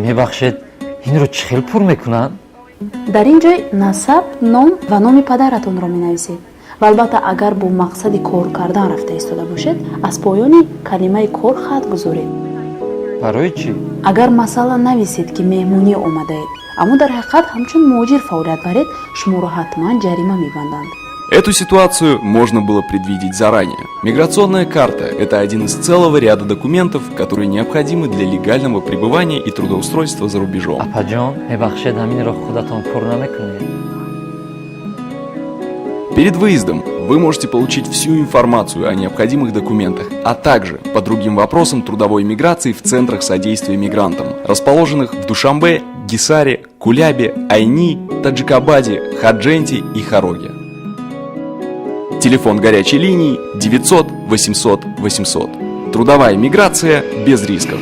мебахшед, инро чӣ хел пур мекунанд? дар ин ҷой насаб, ном ва номи падаратонро менависед ва албатта агар бо мақсади кор кардан рафта истода бошед, аз поёни калимаи кор хат гузоред. Барои чӣ? агар масалан нависед ки меҳмонӣ омадаед, аммо дар ҳақиқат ҳамчун муҳоҷир фаъолият баред, шуморо ҳатман ҷарима мебанданд. Эту ситуацию можно было предвидеть заранее. Миграционная карта – это один из целого ряда документов, которые необходимы для легального пребывания и трудоустройства за рубежом. Апаҷон, мебахшед, ҳаминро худатон пур намекунед? Перед выездом вы можете получить всю информацию о необходимых документах, а также по другим вопросам трудовой миграции в центрах содействия мигрантам, расположенных в Душанбе, Гисаре, Кулябе, Айни, Таджикабаде, Хадженте и Хароге. Телефон горячей линии 900 800 800. Трудовая миграция без рисков.